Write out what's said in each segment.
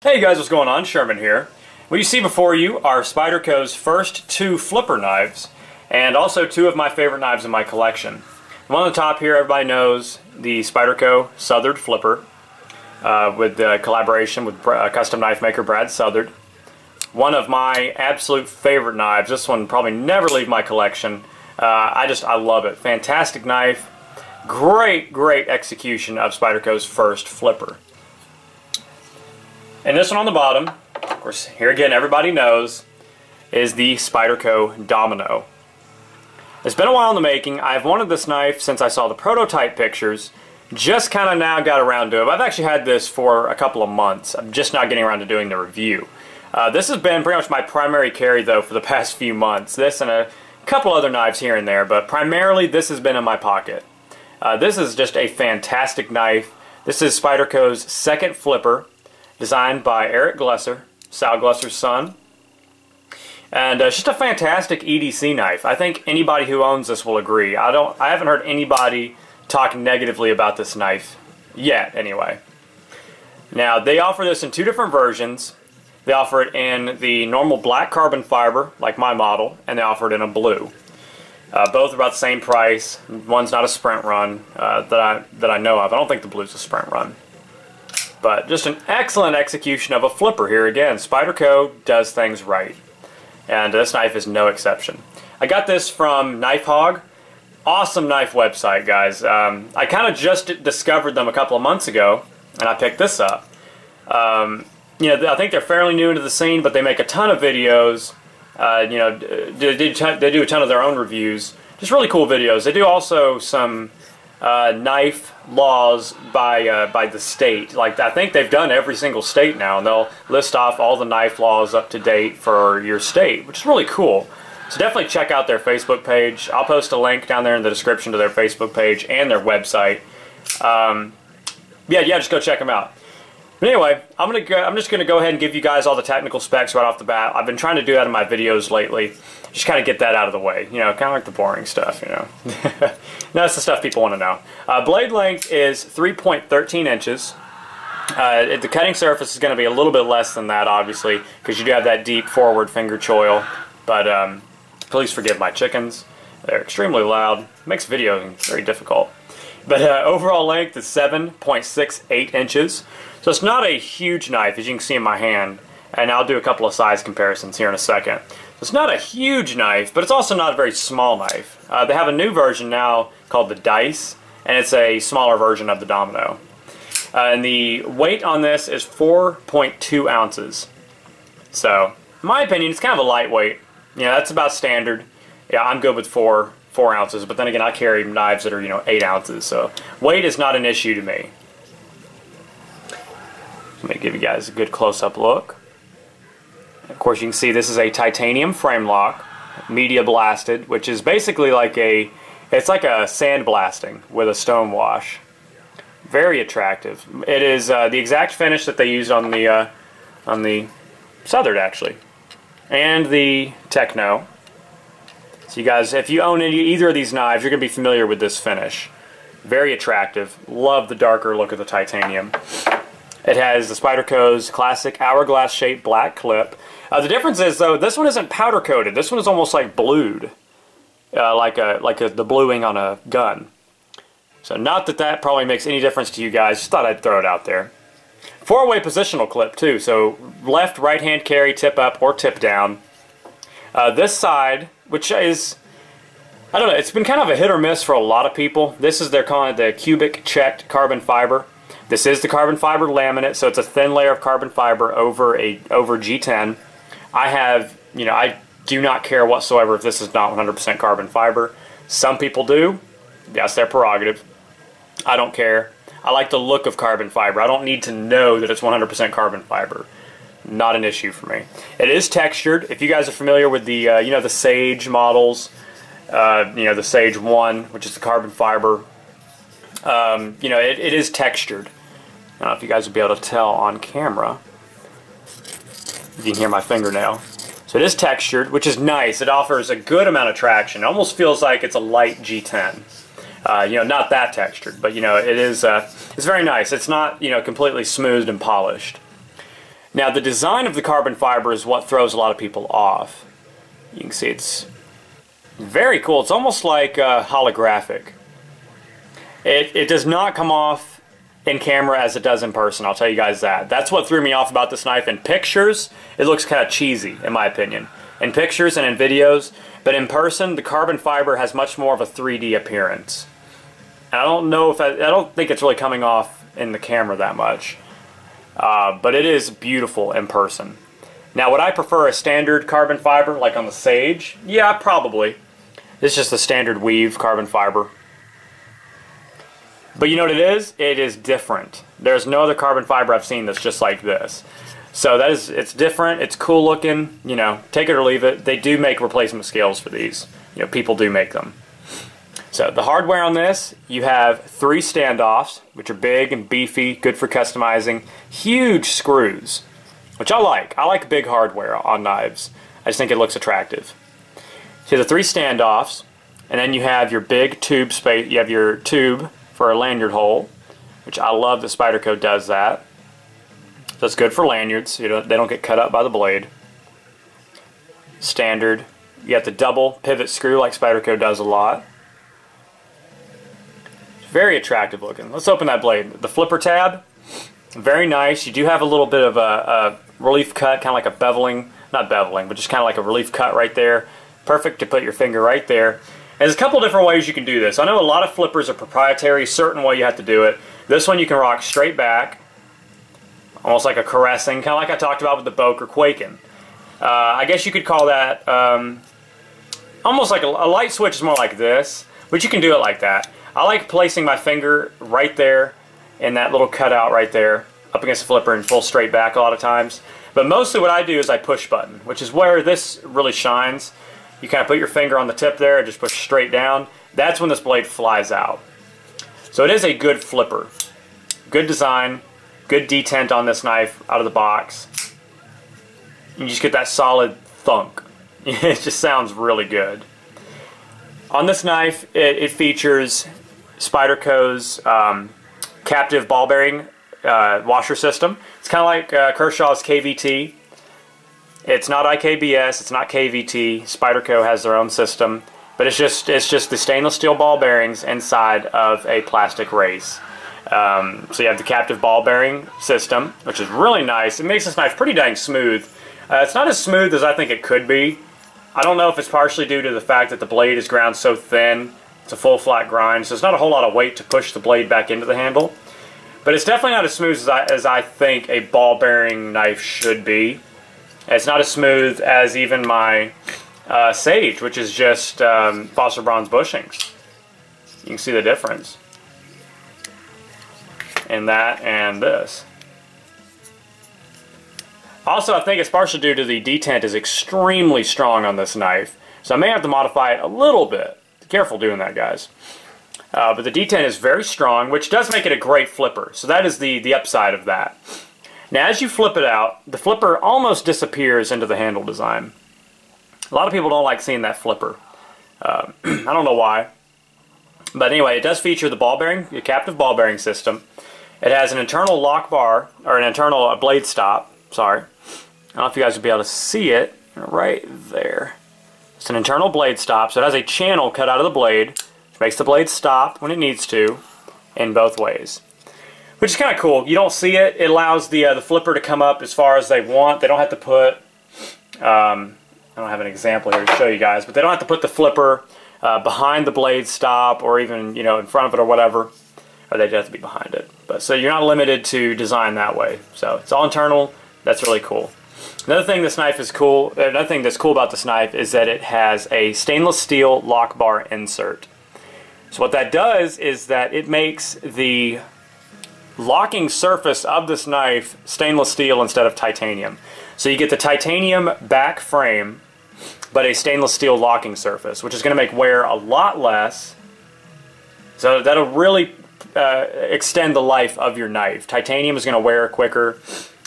Hey guys, what's going on? Sherman here. What you see before you are Spyderco's first two flipper knives, and also two of my favorite knives in my collection. The one on the top here, everybody knows the Spyderco Southard flipper, with the collaboration with custom knife maker Brad Southard. One of my absolute favorite knives. This one probably never leave my collection. I love it. Fantastic knife. Great execution of Spyderco's first flipper. And this one on the bottom, of course, here again, everybody knows, is the Spyderco Domino. It's been a while in the making. I've wanted this knife since I saw the prototype pictures. Just kind of now got around to it. I've actually had this for a couple of months. I'm just not getting around to doing the review. This has been pretty much my primary carry, though, for the past few months. This and a couple other knives here and there, but primarily this has been in my pocket. This is just a fantastic knife. This is Spyderco's second flipper, designed by Eric Glesser, Sal Glesser's son. And it's just a fantastic EDC knife. I think anybody who owns this will agree. I haven't heard anybody talk negatively about this knife yet, anyway. Now, they offer this in two different versions. They offer it in the normal black carbon fiber, like my model, and they offer it in a blue. Both are about the same price. One's not a sprint run that I know of. I don't think the blue's a sprint run. But just an excellent execution of a flipper here again. Spyderco does things right. And this knife is no exception. I got this from Knife Hog. Awesome knife website, guys. I kind of just discovered them a couple of months ago, and I picked this up. You know, I think they're fairly new into the scene, but they make a ton of videos. You know, they do a ton of their own reviews. Just really cool videos. They do also some knife laws by the state. Like, I think they've done every single state now, and they'll list off all the knife laws up to date for your state, which is really cool. So definitely check out their Facebook page. I'll post a link down there in the description to their Facebook page and their website. Yeah, just go check them out. But anyway, I'm just gonna go ahead and give you guys all the technical specs right off the bat. I've been trying to do that in my videos lately. Just kind of get that out of the way. You know, kind of like the boring stuff, you know. That's the stuff people want to know. Blade length is 3.13 inches. The cutting surface is going to be a little bit less than that, obviously, because you do have that deep forward finger choil. But please forgive my chickens. They're extremely loud. Makes videoing very difficult. But overall length is 7.68 inches. So it's not a huge knife, as you can see in my hand. And I'll do a couple of size comparisons here in a second. So it's not a huge knife, but it's also not a very small knife. They have a new version now called the Dice, and it's a smaller version of the Domino. And the weight on this is 4.2 ounces. So, in my opinion, it's kind of a lightweight. You know, that's about standard. Yeah, I'm good with 4 ounces, but then again, I carry knives that are, you know, 8 ounces. So, weight is not an issue to me. Let me give you guys a good close-up look. Of course, you can see this is a titanium frame lock, media blasted, which is basically like it's like a sandblasting with a stone wash. Very attractive. It is the exact finish that they used on the Southard, actually, and the Techno. So you guys, if you own either of these knives, you're going to be familiar with this finish. Very attractive. Love the darker look of the titanium. It has the Spyderco's classic hourglass-shaped black clip. The difference is, though, this one isn't powder-coated. This one is almost like blued, like the bluing on a gun. So not that probably makes any difference to you guys. Just thought I'd throw it out there. 4-way positional clip, too. So left, right-hand carry, tip up, or tip down. This side, which is, I don't know, it's been kind of a hit or miss for a lot of people. This is, they're calling it the cubic checked carbon fiber. This is the carbon fiber laminate, so it's a thin layer of carbon fiber over G10. I do not care whatsoever if this is not 100% carbon fiber. Some people do. That's their prerogative. I don't care. I like the look of carbon fiber. I don't need to know that it's 100% carbon fiber. Not an issue for me. It is textured. If you guys are familiar with the the Sage models, the Sage 1, which is the carbon fiber, it is textured. I don't know if you guys will be able to tell on camera. You can hear my fingernail. So it is textured, which is nice. It offers a good amount of traction. It almost feels like it's a light G10. Not that textured, but it is. It's very nice. It's not completely smoothed and polished. Now the design of the carbon fiber is what throws a lot of people off. You can see it's very cool. It's almost like holographic. It does not come off in camera as it does in person, I'll tell you guys that. That's what threw me off about this knife. In pictures, it looks kind of cheesy, in my opinion. In pictures and in videos, but in person, the carbon fiber has much more of a 3D appearance. And I don't think it's really coming off in the camera that much. But it is beautiful in person. Now, would I prefer a standard carbon fiber, like on the Sage? Yeah, probably. It's just a standard weave carbon fiber. But you know what it is? It is different. There's no other carbon fiber I've seen that's just like this. So it's different, it's cool looking, you know, take it or leave it. They do make replacement scales for these. You know, people do make them. So the hardware on this, you have 3 standoffs, which are big and beefy, good for customizing. Huge screws, which I like. I like big hardware on knives. I just think it looks attractive. So the 3 standoffs, and then you have your big tube space. You have your tube for a lanyard hole, which I love that Spyderco does that. So it's good for lanyards. You know, they don't get cut up by the blade. Standard. You got the double pivot screw like Spyderco does a lot. Very attractive looking. Let's open that blade. The flipper tab, very nice. You do have a little bit of a relief cut, kind of like a beveling, not beveling, but just kind of like a relief cut right there. Perfect to put your finger right there. There's a couple different ways you can do this. I know a lot of flippers are proprietary, certain way you have to do it. This one you can rock straight back, almost like a caressing, kind of like I talked about with the Boke or Quaken. I guess you could call that almost like a light switch is more like this, but you can do it like that. I like placing my finger right there in that little cutout right there, up against the flipper and full straight back a lot of times. But mostly what I do is I push button, which is where this really shines. You kind of put your finger on the tip there and just push straight down. That's when this blade flies out. So it is a good flipper. Good design, good detent on this knife out of the box. You just get that solid thunk. It just sounds really good. On this knife, it features Spyderco's captive ball bearing washer system. It's kind of like Kershaw's KVT. It's not IKBS, it's not KVT. Spyderco has their own system, but it's just the stainless steel ball bearings inside of a plastic race. So you have the captive ball bearing system, which is really nice. It makes this knife pretty dang smooth. It's not as smooth as I think it could be. I don't know if it's partially due to the fact that the blade is ground so thin. It's a full flat grind, so it's not a whole lot of weight to push the blade back into the handle. But it's definitely not as smooth as I think a ball bearing knife should be. It's not as smooth as even my Sage, which is just phosphor bronze bushings. You can see the difference in that and this. Also, I think it's partially due to the detent is extremely strong on this knife, so I may have to modify it a little bit. Be careful doing that, guys. But the detent is very strong, which does make it a great flipper. So that is the upside of that. Now, as you flip it out, the flipper almost disappears into the handle design. A lot of people don't like seeing that flipper. I don't know why. But anyway, it does feature the ball bearing, the captive ball bearing system. It has an internal lock bar, or an internal blade stop, sorry. I don't know if you guys will be able to see it right there. It's an internal blade stop, so it has a channel cut out of the blade, which makes the blade stop when it needs to, in both ways. Which is kind of cool. You don't see it. It allows the flipper to come up as far as they want. They don't have to put, I don't have an example here to show you guys, but they don't have to put the flipper behind the blade stop or even, you know, in front of it or whatever. Or they have to be behind it. But so you're not limited to design that way. So it's all internal. That's really cool. Another thing this knife is cool. Another thing that's cool about this knife is that it has a stainless steel lock bar insert. So what that does is that it makes the locking surface of this knife stainless steel instead of titanium. So you get the titanium back frame, but a stainless steel locking surface, which is going to make wear a lot less. So that'll really extend the life of your knife. Titanium is going to wear quicker.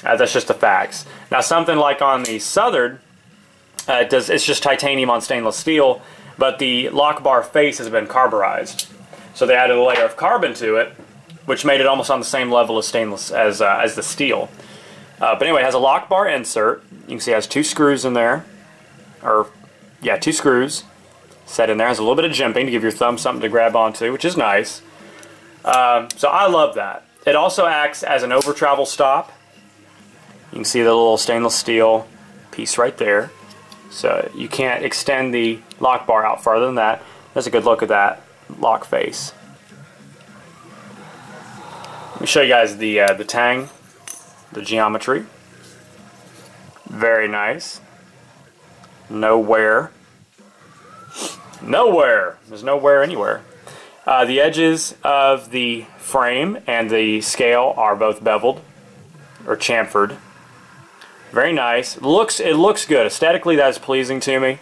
That's just the facts. Now, something like on the Southard, it's just titanium on stainless steel, but the lock bar face has been carburized. So they added a layer of carbon to it, which made it almost on the same level as stainless as the steel. But anyway, it has a lock bar insert. You can see it has 2 screws in there. Or, yeah, 2 screws set in there. It has a little bit of jimping to give your thumb something to grab onto, which is nice. So I love that. It also acts as an over travel stop. You can see the little stainless steel piece right there. So you can't extend the lock bar out farther than that. That's a good look at that lock face. Let me show you guys the tang, the geometry. Very nice. No wear. No wear. There's no wear anywhere. The edges of the frame and the scale are both beveled or chamfered. Very nice. It looks good. Aesthetically, that is pleasing to me,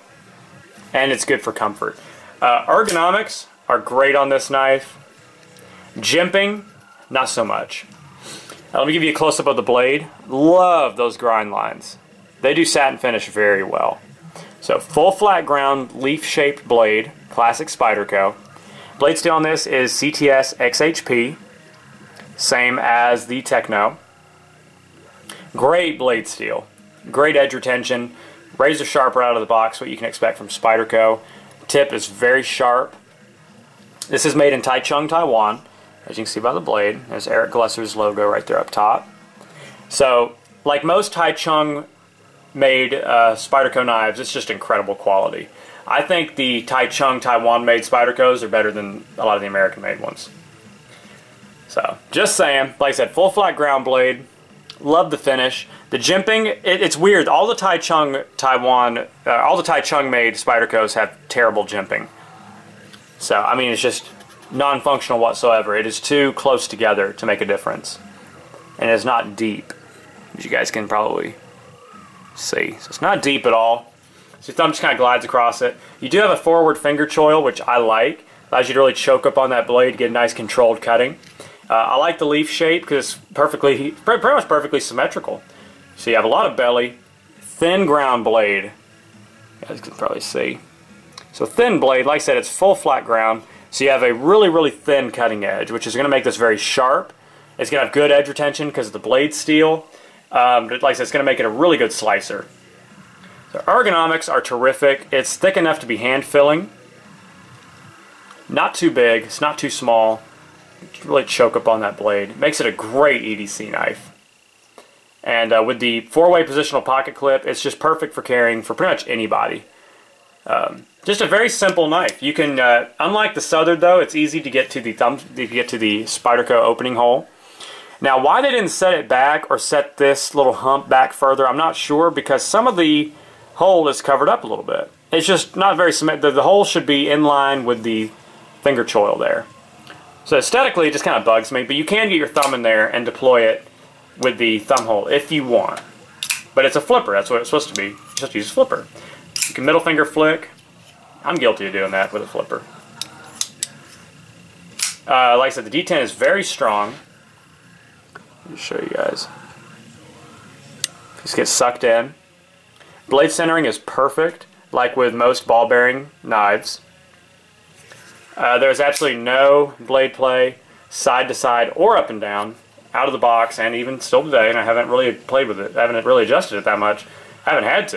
and it's good for comfort. Ergonomics are great on this knife. Jimping, not so much. Let me give you a close-up of the blade. Love those grind lines. They do satin finish very well. So full flat ground leaf-shaped blade, classic Spyderco. Blade steel on this is CTS XHP, same as the Techno. Great blade steel, great edge retention, razor sharp right out of the box, what you can expect from Spyderco. Tip is very sharp. This is made in Taichung, Taiwan, as you can see by the blade. There's Eric Glesser's logo right there up top. So, like most Taichung made Spyderco knives, it's just incredible quality. I think the Taichung, Taiwan made Spydercos are better than a lot of the American made ones. So, just saying, like I said, full flat ground blade. Love the finish. The jimping, it's weird. All the Taichung made Spydercos have terrible jimping. So, I mean, it's just non-functional whatsoever. It is too close together to make a difference. And it's not deep, as you guys can probably see. So it's not deep at all. So your thumb just kind of glides across it. You do have a forward finger choil, which I like. Allows you to really choke up on that blade to get a nice controlled cutting. I like the leaf shape because it's pretty much perfectly symmetrical. So you have a lot of belly, thin ground blade. You guys can probably see. So thin blade, like I said, it's full flat ground. So you have a really, really thin cutting edge, which is going to make this very sharp. It's going to have good edge retention because of the blade steel. But like I said, it's going to make it a really good slicer. So ergonomics are terrific. It's thick enough to be hand filling. Not too big. It's not too small. Really choke up on that blade. It makes it a great EDC knife. And with the 4-way positional pocket clip, it's just perfect for carrying for pretty much anybody. Just a very simple knife. You can, unlike the Southard though, it's easy to get to the Spyderco opening hole. Now, why they didn't set it back or set this little hump back further, I'm not sure, because some of the hole is covered up a little bit. It's just not very symmetrical. The hole should be in line with the finger choil there. So aesthetically, it just kind of bugs me, but you can get your thumb in there and deploy it with the thumb hole if you want. But it's a flipper. That's what it's supposed to be. You're supposed to use a flipper. You can middle finger flick. I'm guilty of doing that with a flipper. Like I said, the D10 is very strong. Let me show you guys. Just get sucked in. Blade centering is perfect, like with most ball bearing knives. There's absolutely no blade play, side to side or up and down, out of the box, and even still today, and I haven't really played with it. I haven't really adjusted it that much. I haven't had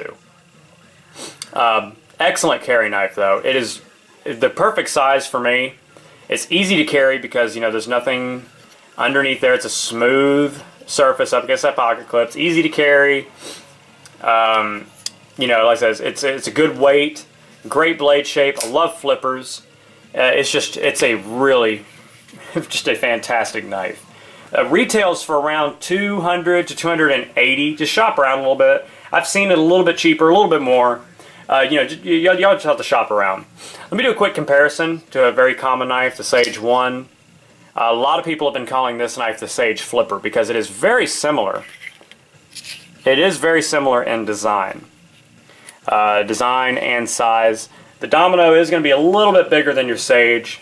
to. Excellent carry knife, though. It is the perfect size for me. It's easy to carry because, you know, there's nothing underneath there. It's a smooth surface up against that pocket clip. It's easy to carry. You know, like I said, it's a good weight, great blade shape. I love flippers. It's a really, just a fantastic knife. Retails for around $200 to $280. Just shop around a little bit. I've seen it a little bit cheaper, a little bit more. You know, y'all just have to shop around. Let me do a quick comparison to a very common knife, the Sage 1. A lot of people have been calling this knife the Sage Flipper because it is very similar. It is very similar in design. Design and size. The Domino is going to be a little bit bigger than your Sage,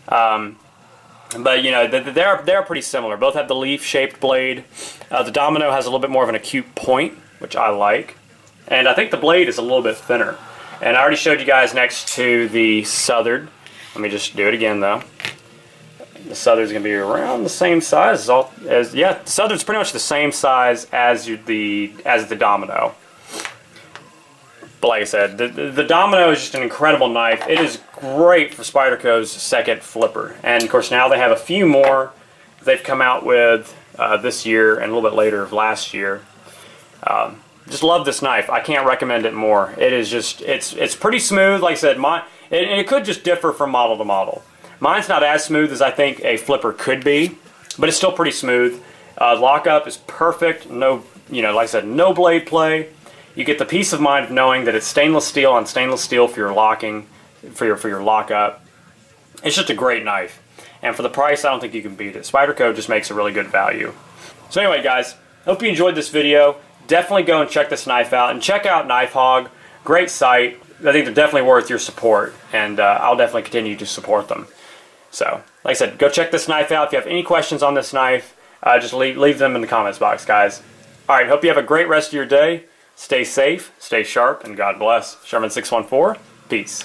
but you know they're pretty similar. Both have the leaf-shaped blade. The Domino has a little bit more of an acute point, which I like, and I think the blade is a little bit thinner. And I already showed you guys next to the Southard. Let me just do it again though. The Southard's going to be around the same size yeah, the Southard's pretty much the same size as the Domino. But like I said, the Domino is just an incredible knife. It is great for Spyderco's second flipper. And of course now they have a few more they've come out with this year and a little bit later of last year. Just love this knife. I can't recommend it more. It is just, it's pretty smooth. Like I said, it could just differ from model to model. Mine's not as smooth as I think a flipper could be, but it's still pretty smooth. Lockup is perfect. No, like I said, no blade play. You get the peace of mind of knowing that it's stainless steel on stainless steel for your locking, for your lockup. It's just a great knife, and for the price, I don't think you can beat it. Spyderco just makes a really good value. So anyway, guys, hope you enjoyed this video. Definitely go and check this knife out, and check out Knife Hog. Great site. I think they're definitely worth your support, and I'll definitely continue to support them. So, like I said, go check this knife out. If you have any questions on this knife, just leave them in the comments box, guys. All right, hope you have a great rest of your day. Stay safe, stay sharp, and God bless. Sherman 614, peace.